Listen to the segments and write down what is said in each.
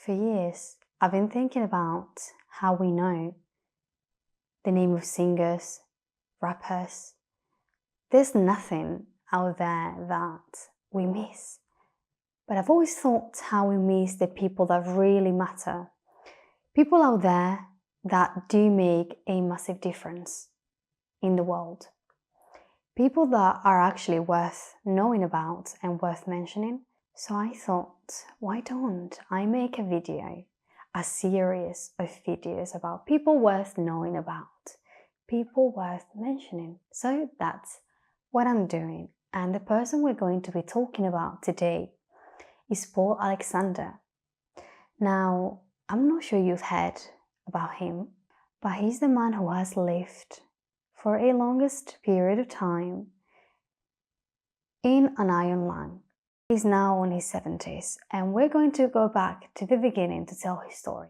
For years, I've been thinking about how we know the name of singers, rappers. There's nothing out there that we miss. But I've always thought how we miss the people that really matter. People out there that do make a massive difference in the world. People that are actually worth knowing about and worth mentioning. So I thought, why don't I make a series of videos about people worth knowing about, people worth mentioning. So that's what I'm doing. And the person we're going to be talking about today is Paul Alexander. Now, I'm not sure you've heard about him, but he's the man who has lived for a longest period of time in an iron lung. He's now in his 70s, and we're going to go back to the beginning to tell his story.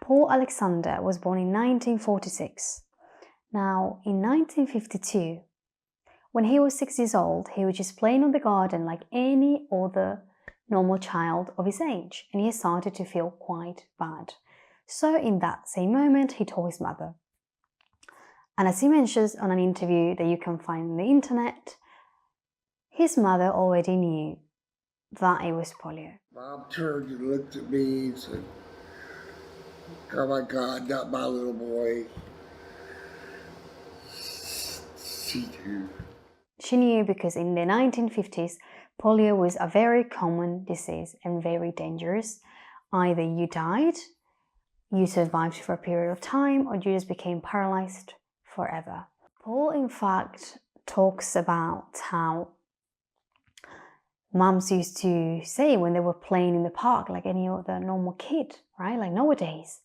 Paul Alexander was born in 1946. Now, in 1952, when he was 6 years old, he was just playing on the garden like any other normal child of his age, and he started to feel quite bad. So in that same moment, he told his mother. And as he mentions on an interview that you can find on the internet, his mother already knew that it was polio. Mom turned and looked at me and said, "Oh my God, not my little boy." She knew. She knew because in the 1950s, polio was a very common disease and very dangerous. Either you died, you survived for a period of time, or you just became paralyzed forever. Paul, in fact, talks about how moms used to say when they were playing in the park like any other normal kid, right? Like nowadays,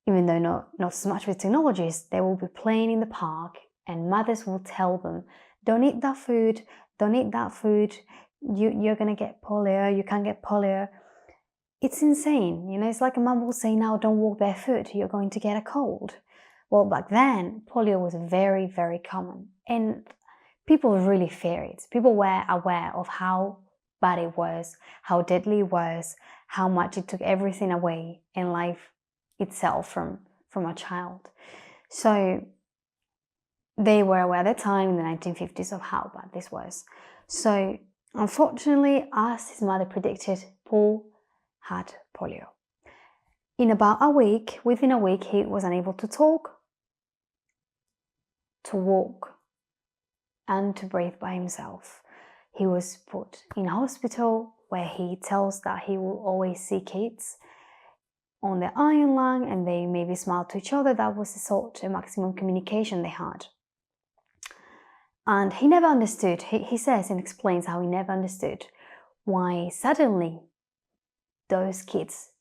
even though not so much with technologies, they will be playing in the park and mothers will tell them, don't eat that food, don't eat that food, you're gonna get polio, you can't get polio. It's insane, it's like a mum will say now, don't walk barefoot, you're going to get a cold. Well, back then, polio was very, very common and people really feared it. People were aware of how bad it was, how deadly it was, how much it took everything away in life itself from a child. So they were aware at the time in the 1950s of how bad this was. So unfortunately, as his mother predicted, Paul had polio. Within a week, he was unable to talk, to walk, and to breathe by himself. He was put in hospital where he tells that he will always see kids on the iron lung and they maybe smiled to each other. That was the sort of maximum communication they had. And he never understood. He says and explains how he never understood why suddenly those kids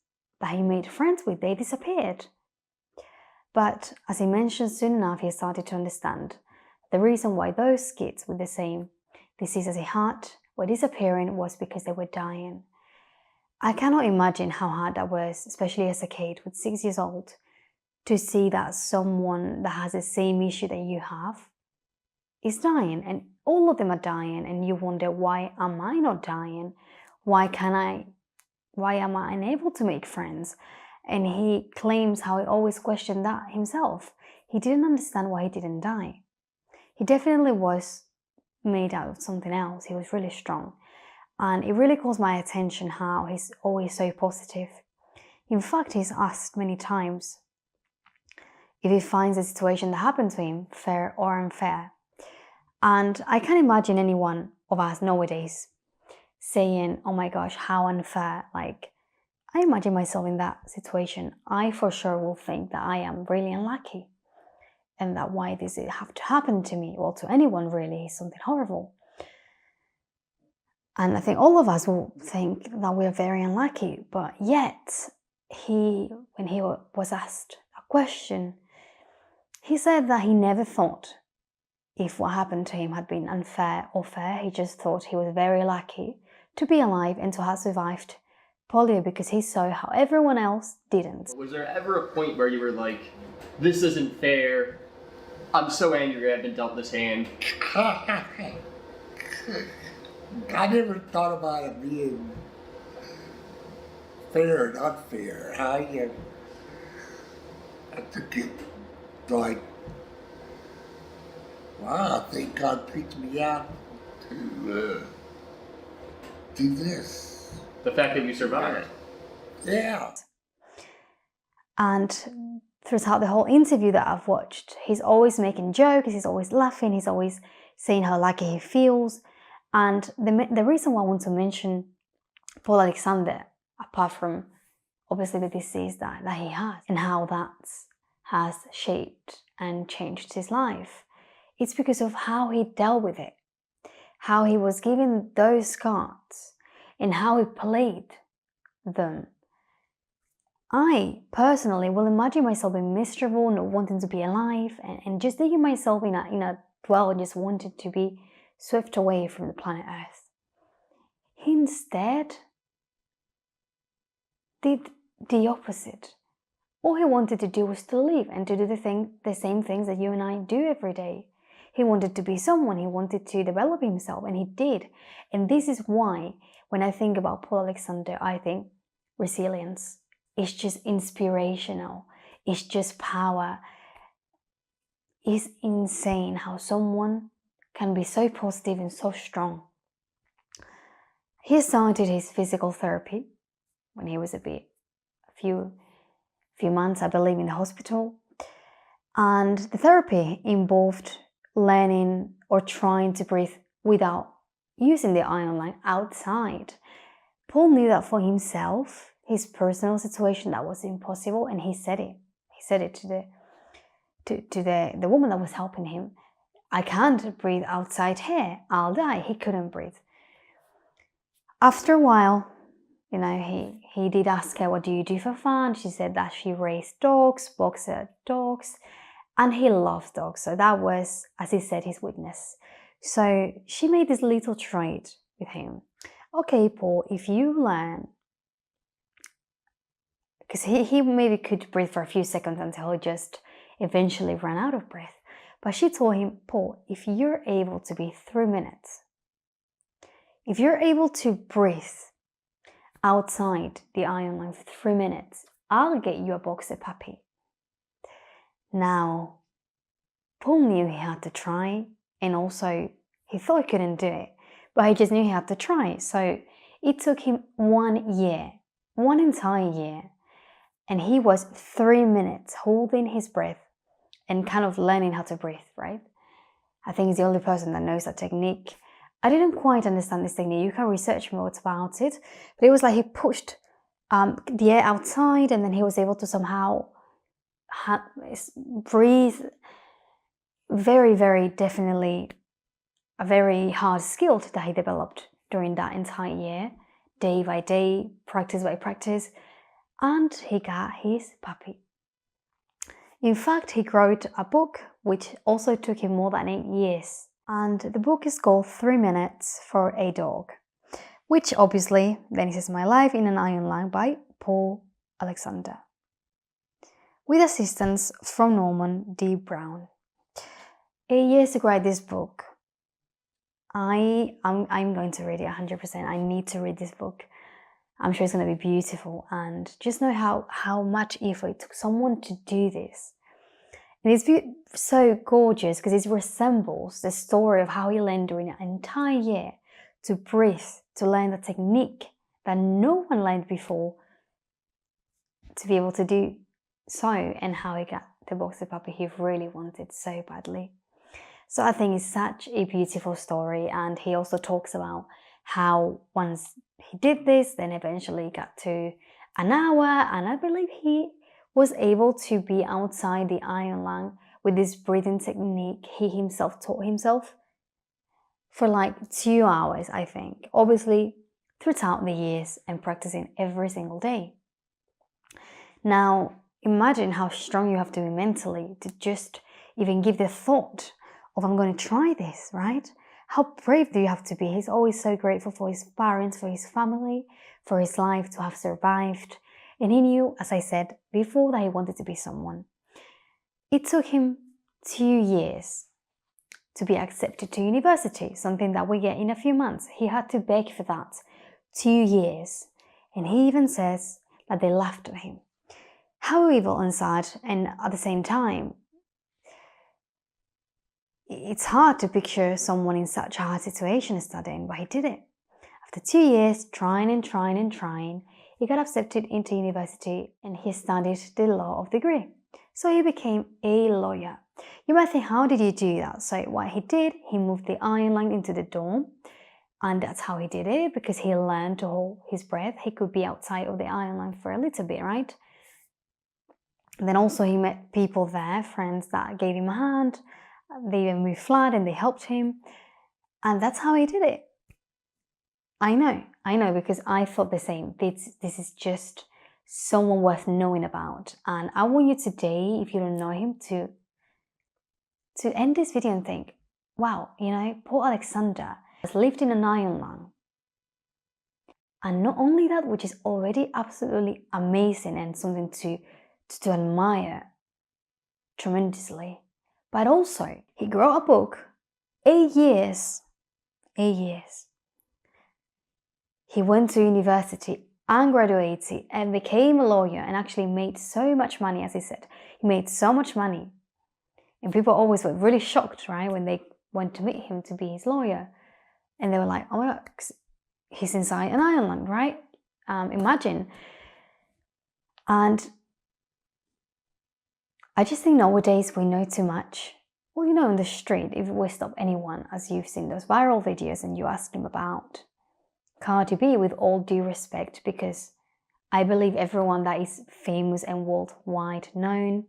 that he made friends with, they disappeared. But as he mentioned, soon enough, he started to understand the reason why those kids with the same disease as he had were disappearing was because they were dying. I cannot imagine how hard that was, especially as a kid with 6 years old, to see that someone that has the same issue that you have is dying, and all of them are dying, and you wonder, why am I not dying? Why am I unable to make friends? And he claims how he always questioned that himself. He didn't understand why he didn't die. He definitely was made out of something else. He was really strong. And it really calls my attention how he's always so positive. In fact, he's asked many times if he finds a situation that happened to him fair or unfair. And I can't imagine any one of us nowadays saying, oh my gosh, how unfair. Like, I imagine myself in that situation. I for sure will think that I am really unlucky. And that why does it have to happen to me? Well, to anyone really, is something horrible. And I think all of us will think that we're very unlucky. But yet, when he was asked a question, he said that he never thought if what happened to him had been unfair or fair. He just thought he was very lucky to be alive and to have survived polio because he saw how everyone else didn't. Was there ever a point where you were like, this isn't fair, I'm so angry I've been dealt this hand? I never thought about it being fear, not fear. I took it like, wow, I think God picked me out to do this. The fact that you survived. Yeah. And throughout the whole interview that I've watched, he's always making jokes, he's always laughing, he's always saying how lucky he feels. And the reason why I want to mention Paul Alexander, apart from obviously the disease that he has and how that has shaped and changed his life, it's because of how he dealt with it, how he was given those cards and how he played them. I personally will imagine myself being miserable, not wanting to be alive, and just thinking myself in a dwell, just wanted to be swept away from the planet Earth. He instead did the opposite. All he wanted to do was to live and to do the same things that you and I do every day. He wanted to be someone, he wanted to develop himself, and he did. And this is why, when I think about Paul Alexander, I think resilience. It's just inspirational. It's just power. It's insane how someone can be so positive and so strong. He started his physical therapy when he was a few months, I believe, in the hospital. And the therapy involved learning or trying to breathe without using the ion line outside. Paul knew that for himself, his personal situation, that was impossible, and he said it. He said it to the woman that was helping him. I can't breathe outside here. I'll die. He couldn't breathe. After a while, he did ask her, what do you do for fun? She said that she raised dogs, boxer dogs, and he loves dogs. So that was, as he said, his witness. So she made this little trade with him. Okay, Paul, if you learn, because he maybe could breathe for a few seconds until he just eventually ran out of breath. But she told him, Paul, if you're able to be 3 minutes, if you're able to breathe outside the iron line for 3 minutes, I'll get you a boxer puppy. Now, Paul knew he had to try, and also he thought he couldn't do it, but he just knew he had to try. So it took him 1 year, one entire year, and he was 3 minutes holding his breath and kind of learning how to breathe, right? I think he's the only person that knows that technique. I didn't quite understand this technique. You can research more about it, but it was like he pushed the air outside, and then he was able to somehow breathe. Very, very definitely a very hard skill that he developed during that entire year, day by day, practice by practice, and he got his puppy. In fact, he wrote a book which also took him more than 8 years. And the book is called 3 Minutes for a Dog, which obviously then is My Life in an Iron Line by Paul Alexander, with assistance from Norman D. Brown. 8 years to write this book. I'm going to read it 100%. I need to read this book. I'm sure it's going to be beautiful, and just know how much effort it took someone to do this. And it's so gorgeous because it resembles the story of how he learned during an entire year to breathe, to learn the technique that no one learned before, to be able to do so, and how he got the boxer puppy he really wanted so badly. So I think it's such a beautiful story, and he also talks about how once he did this, then eventually got to an hour, and I believe he was able to be outside the iron lung with this breathing technique he himself taught himself for like 2 hours, I think. Obviously, throughout the years and practicing every single day. Now, imagine how strong you have to be mentally to just even give the thought of, I'm going to try this, right? How brave do you have to be? He's always so grateful for his parents, for his family, for his life to have survived. And he knew, as I said before, that he wanted to be someone. It took him 2 years to be accepted to university, something that we get in a few months. He had to beg for that 2 years. And he even says that they laughed at him. How evil and sad, and at the same time, it's hard to picture someone in such a hard situation studying, but he did it. After 2 years, trying and trying and trying, he got accepted into university and he studied the law of degree. So he became a lawyer. You might think, how did he do that? So what he did, he moved the iron line into the dorm, and that's how he did it, because he learned to hold his breath. He could be outside of the iron line for a little bit, right? And then also he met people there, friends that gave him a hand. They even moved flat and they helped him. And that's how he did it. I know, because I thought the same. This is just someone worth knowing about. And I want you today, if you don't know him, to end this video and think, wow, Paul Alexander has lived in an iron lung. And not only that, which is already absolutely amazing and something to admire tremendously, but also he wrote a book, 8 years. He went to university and graduated and became a lawyer and actually made so much money, as he said. He made so much money. And people always were really shocked, right, when they went to meet him to be his lawyer. And they were like, oh my God, he's inside an iron lung, right? Imagine. And I just think nowadays we know too much. Well, in the street, if we stop anyone, as you've seen those viral videos, and you ask him about Cardi B, with all due respect, because I believe everyone that is famous and worldwide known,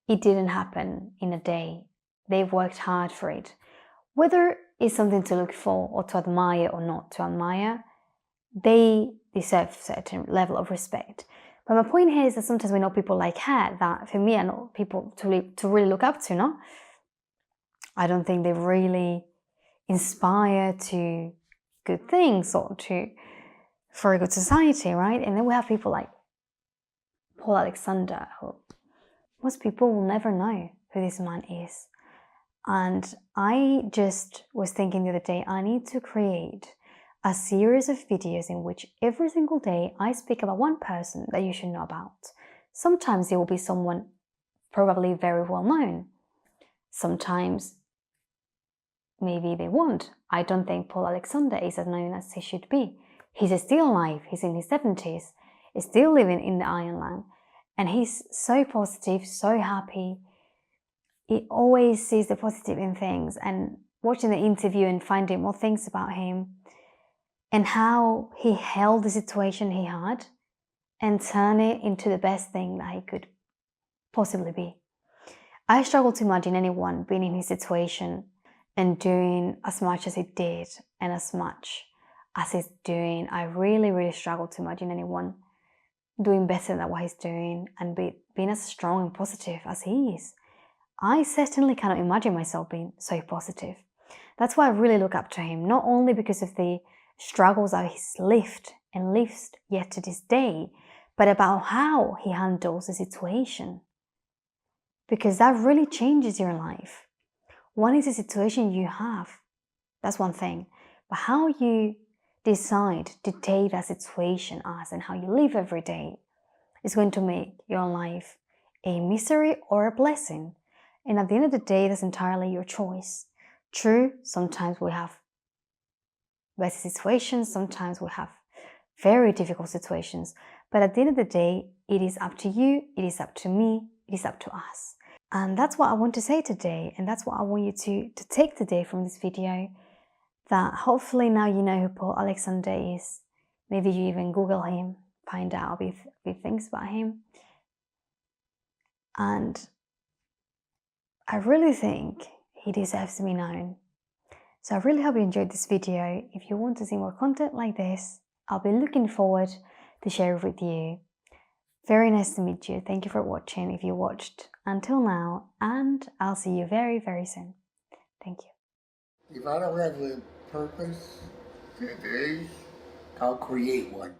it didn't happen in a day. They've worked hard for it. Whether it's something to look for or to admire or not to admire, they deserve a certain level of respect. But my point here is that sometimes we know people like her that, for me, are not people to really look up to, no? I don't think they really inspire to good things or for a good society, right? And then we have people like Paul Alexander, who most people will never know who this man is. And I just was thinking the other day, I need to create a series of videos in which every single day I speak about one person that you should know about. Sometimes it will be someone probably very well known. Sometimes maybe they won't. I don't think Paul Alexander is as known as he should be. He's still alive. He's in his 70s. He's still living in the iron lung. And he's so positive, so happy. He always sees the positive in things. And watching the interview and finding more things about him and how he held the situation he had and turned it into the best thing that he could possibly be. I struggle to imagine anyone being in his situation and doing as much as he did and as much as he's doing. I really, really struggle to imagine anyone doing better than what he's doing and being as strong and positive as he is. I certainly cannot imagine myself being so positive. That's why I really look up to him, not only because of the struggles that he's lived and lives yet to this day, but about how he handles the situation. Because that really changes your life. One is the situation you have, that's one thing, but how you decide to take that situation as and how you live every day is going to make your life a misery or a blessing. And at the end of the day, that's entirely your choice. True, sometimes we have better situations, sometimes we have very difficult situations, but at the end of the day, it is up to you, it is up to me, it is up to us. And that's what I want to say today, and that's what I want you to take today from this video, that hopefully now you know who Paul Alexander is. Maybe you even Google him, find out a few things about him. And I really think he deserves to be known. So I really hope you enjoyed this video. If you want to see more content like this, I'll be looking forward to share it with you. Very nice to meet you. Thank you for watching if you watched until now, and I'll see you very, very soon. Thank you. If I don't have a purpose today, I'll create one.